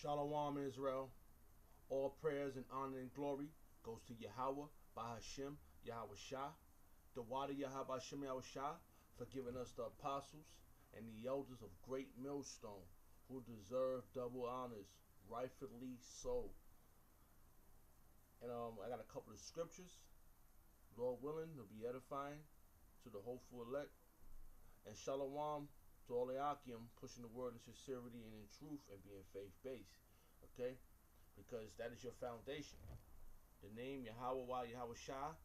Shalom Israel. All prayers and honor and glory goes to Yahweh, Bahashim, Yahweh Shah, the water Yahweh Hashem Yahweh Shah, for giving us the apostles and the elders of Greatmillstone, who deserve double honors, rightfully so. And I got a couple of scriptures. Lord willing, they'll be edifying to the hopeful elect. And shalom to all the Akim, pushing the word in sincerity and in truth and being faith-based. Okay? Because that is your foundation. The name Yahweh Yahweh Shah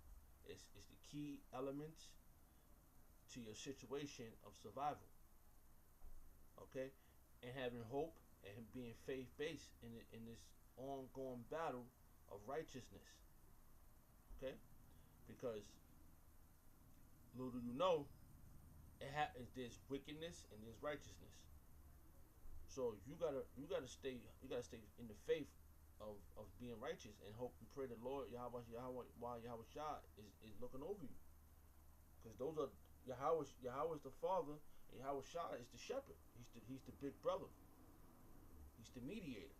is the key element to your situation of survival. Okay? And having hope and being faith-based in this ongoing battle of righteousness. Okay? Because little do you know, there's wickedness and there's righteousness. So you gotta stay in the faith of being righteous and hope and pray the Lord Yahweh Shah is looking over you. Because those are Yahweh is the father and Yahweh Shah is the shepherd. He's the big brother. He's the mediator.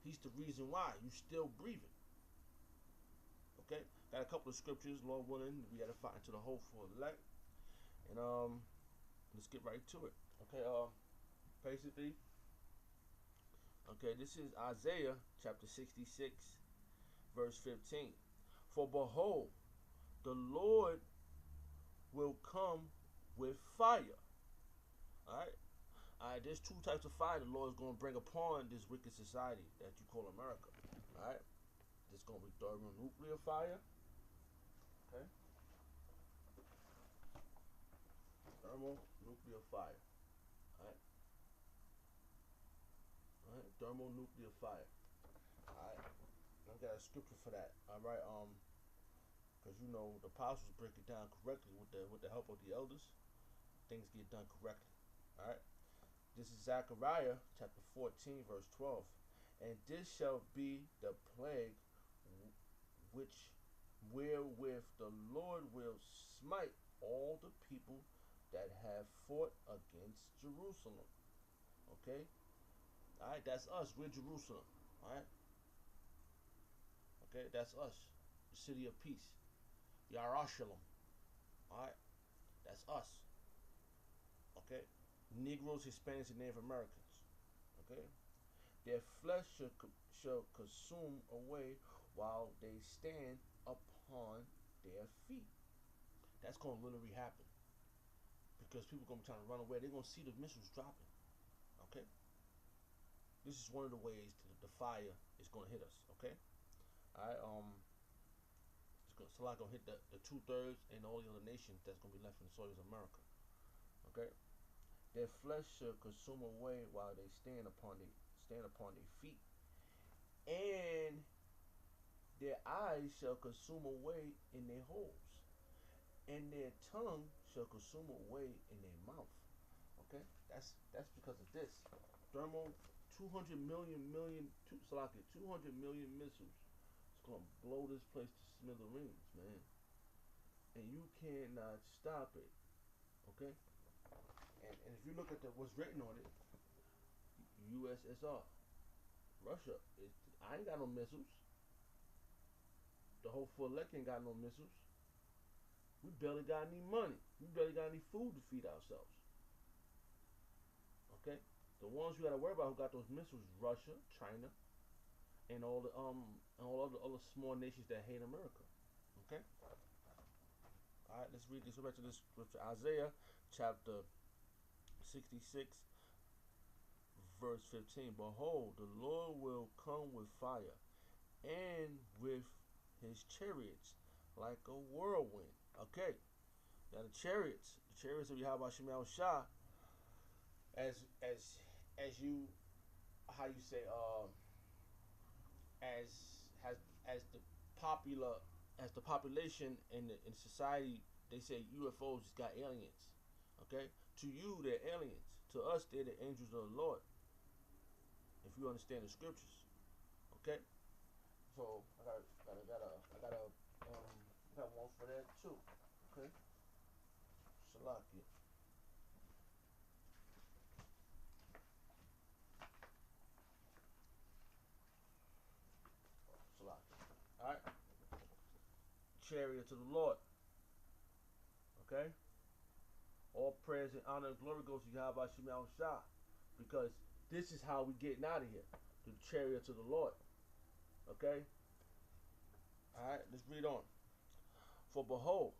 He's the reason why you still breathing. Okay? Got a couple of scriptures, Lord willing, we gotta fight into the hopeful elect. And let's get right to it. Okay, basically, okay, this is Isaiah chapter 66, verse 15. For behold, the Lord will come with fire. Alright? Alright, there's two types of fire the Lord is going to bring upon this wicked society that you call America. Alright? There's going to be thermonuclear fire. Okay? Thermonuclear fire. Alright? Alright? Thermonuclear fire. Alright? I got a scripture for that. Alright, because you know the apostles break it down correctly with the help of the elders. Things get done correctly. Alright? This is Zechariah chapter 14, verse 12. And this shall be the plague wherewith the Lord will smite all the people that have fought against Jerusalem. Okay? Alright, that's us. We're Jerusalem. Alright? Okay, that's us. The city of peace. Yarashalom. Alright? That's us. Okay? Negroes, Hispanics, and Native Americans. Okay? Their flesh shall consume away while they stand upon their feet. That's going to literally happen. Because people are going to be trying to run away. They're going to see the missiles dropping. Okay? This is one of the ways the fire is going to hit us. Okay? Alright, it's like going to hit the 2/3 and all the other nations that's going to be left in the soil of America. Okay? Their flesh shall consume away while they stand upon their feet, and their eyes shall consume away in their holes, and their tongue shall consume away in their mouth. Okay, that's because of this. 200 million missiles. It's gonna blow this place to smithereens, man, and you cannot stop it. Okay. And if you look at what's written on it, USSR, Russia, I ain't got no missiles. The whole elect ain't got no missiles. We barely got any money. We barely got any food to feed ourselves. Okay? The ones you gotta worry about who got those missiles, Russia, China, and all the other small nations that hate America. Okay? Alright, let's read this. Go back to this scripture. Isaiah chapter 66 verse 15. Behold, the Lord will come with fire, and with his chariots like a whirlwind. Okay, now the chariots of Yahweh Hashem Shah, as you, how you say, as the population in society, they say UFOs just got aliens. Okay, to you they're aliens. To us they're the angels of the Lord. If you understand the scriptures, okay. So I got one for that too. Okay, Shalaki. chariots of the Lord. Okay? All praise and honor and glory goes to Yahweh Shema Shah. Because this is how we getting out of here. The chariots of the Lord. Okay? Alright, let's read on. For behold,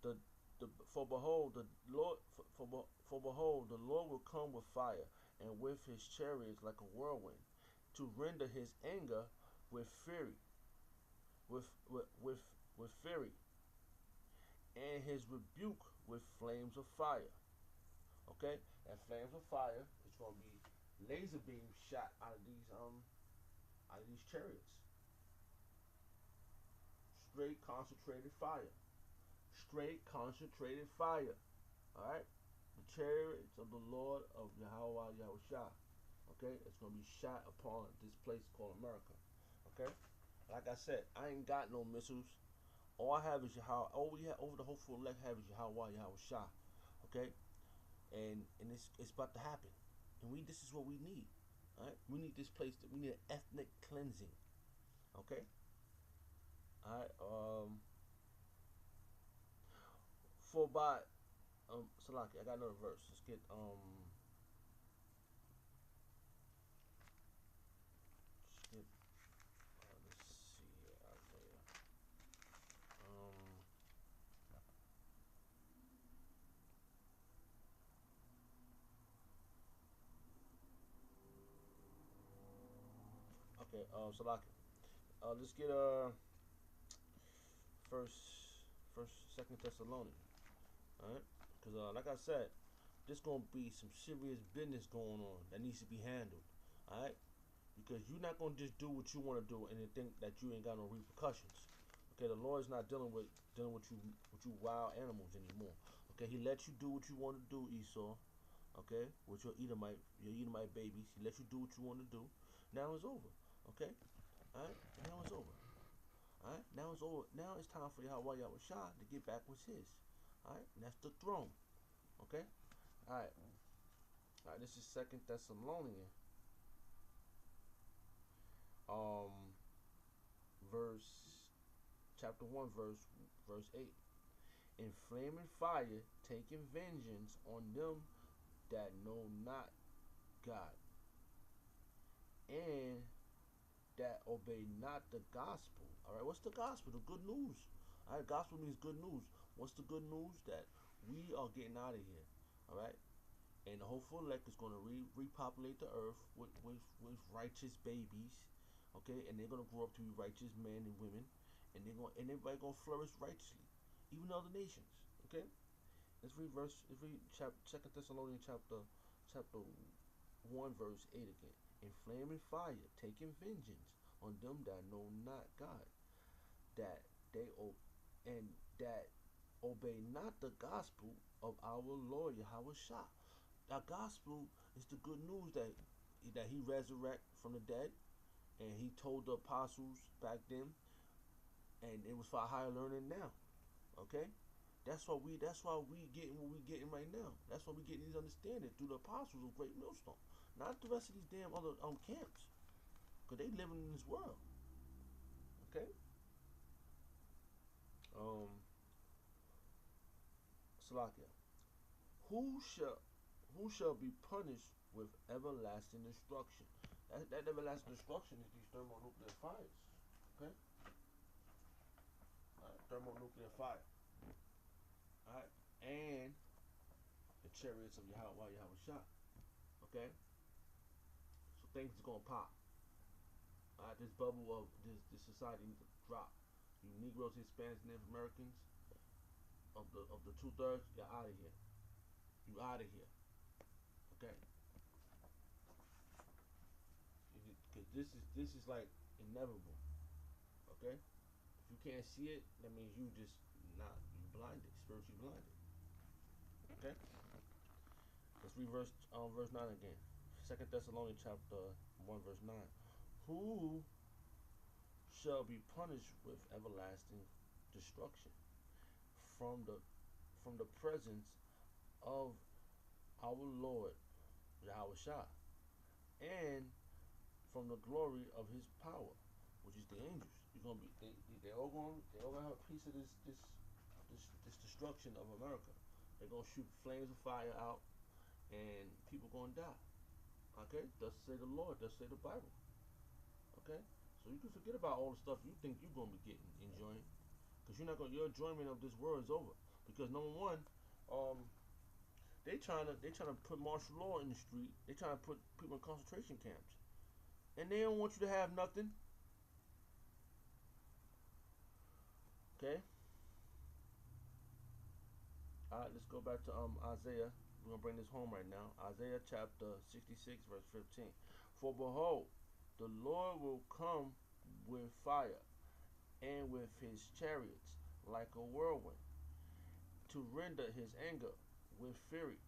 the for behold the Lord for behold the Lord will come with fire, and with his chariots like a whirlwind, to render his anger with fury, with fury, and his rebuke with flames of fire. Okay, and flames of fire is going to be laser beams shot out of these chariots. Straight concentrated fire. Straight concentrated fire. Alright? The chariots of the Lord of Yahweh Yahushua. Okay? It's going to be shot upon this place called America. Okay? Like I said, I ain't got no missiles. All I have is Yahweh. All we have over the whole full elect have is Yahweh Yahushua. Okay? And it's about to happen. And this is what we need. Alright? We need this place we need an ethnic cleansing. Okay? Alright, for by Salaki, I got another verse. Let's get let's see here, Isaiah. Okay, Salaki. Let's get Second Thessalonians. Alright? Because like I said, there's gonna be some serious business going on that needs to be handled. Alright? Because you're not gonna just do what you want to do and then think that you ain't got no repercussions. Okay, the Lord is not dealing with you wild animals anymore. Okay, He lets you do what you want to do, Esau. Okay, with your Edomite babies, He lets you do what you want to do. Now it's over. Okay, all right. Now it's over. All right. Now it's over. Now it's time for Yahweh Yahushua to get back what's His. All right, and that's the throne. Okay, all right. All right. This is Second Thessalonians. Chapter 1, verse 8. In flaming fire, taking vengeance on them that know not God, and that obey not the gospel. All right, what's the gospel? The good news. All right, gospel means good news. What's the good news? That we are getting out of here. All right, and the whole full elect is going to repopulate the earth with righteous babies. Okay, and they're going to grow up to be righteous men and women, and everybody going to flourish righteously, even other nations. Okay, let's read Second Thessalonians chapter 1 verse 8 again. In flaming fire, taking vengeance on them that know not God, that obey not the gospel of our Lord Yahweh Shah. The gospel is the good news that He resurrected from the dead, and He told the apostles back then, and it was for higher learning now. Okay, that's why we getting what we getting right now. That's why we getting these understanding through the apostles of Greatmillstone, not the rest of these damn other camps, because they living in this world. Okay. Salakia. Who shall be punished with everlasting destruction? That everlasting destruction is these thermonuclear fires. Okay. All right. Thermonuclear fire. All right. And the chariots of Yahweh Shah. Okay. So things is gonna pop. All right. This bubble of this society needs to drop. You Negroes, Hispanics, Native Americans, of the 2/3, you're out of here. You out of here. Okay. Because this is like inevitable. Okay. If you can't see it, that means you just you blinded, spiritually blinded. Okay. Let's read verse 9 again. Second Thessalonians chapter 1 verse 9. Who shall be punished with everlasting destruction from the presence of our Lord Yahweh Shah, and from the glory of His power, which is the angels. You're gonna be they all gonna have a piece of this destruction of America. They're gonna shoot flames of fire out, and people gonna die. Okay, thus say the Lord, thus say the Bible. Okay, so you can forget about all the stuff you think you're gonna be getting enjoying, because you're not gonna your enjoyment of this world is over. Because number one, um, they trying to put martial law in the street. They trying to put people in concentration camps, and they don't want you to have nothing. Okay, all right, let's go back to Isaiah. We're gonna bring this home right now. Isaiah chapter 66, verse 15. For behold, the Lord will come with fire, and with his chariots like a whirlwind, to render his anger with fury,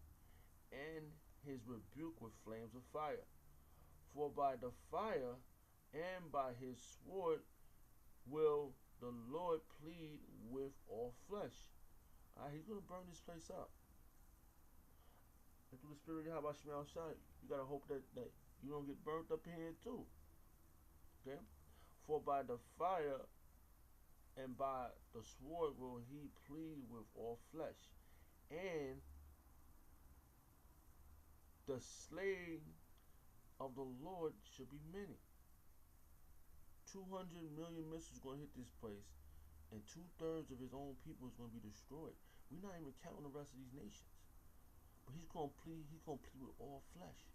and his rebuke with flames of fire. For by the fire and by his sword will the Lord plead with all flesh. He's gonna burn this place up. And through the spirit of Yahweh outside, you gotta hope that you don't get burnt up in here too. Okay? For by the fire and by the sword will he plead with all flesh. And the slain of the Lord should be many. 200 million missiles going to hit this place, and 2/3 of his own people is going to be destroyed. We're not even counting the rest of these nations. But he's going to plead. He's going to plead with all flesh.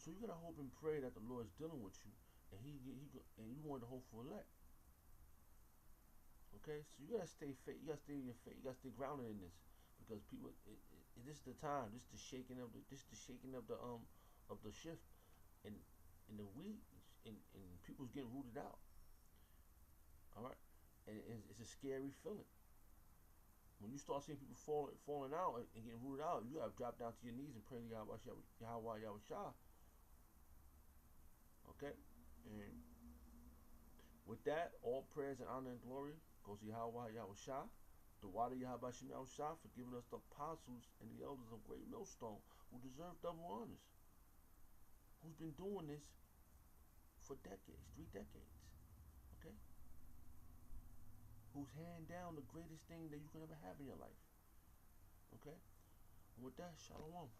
So you gotta hope and pray that the Lord's dealing with you, and and you want to hope for elect. Okay, so you gotta stay faith. You gotta stay in your faith. You gotta stay grounded in this, because people. This is the time. This is the shaking of the. This is the shaking of the shift, and the wheat, and people's getting rooted out. All right, and it's a scary feeling. When you start seeing people falling out and getting rooted out, you gotta drop down to your knees and pray to Yahweh Shah. Okay, and with that, all prayers and honor and glory goes to Yahweh Shah, the water Yahweh Shah, for giving us the apostles and the elders of Greatmillstone, who deserve double honors, who's been doing this for decades, 3 decades. Okay, who's hand down the greatest thing that you can ever have in your life. Okay, and with that, shalom.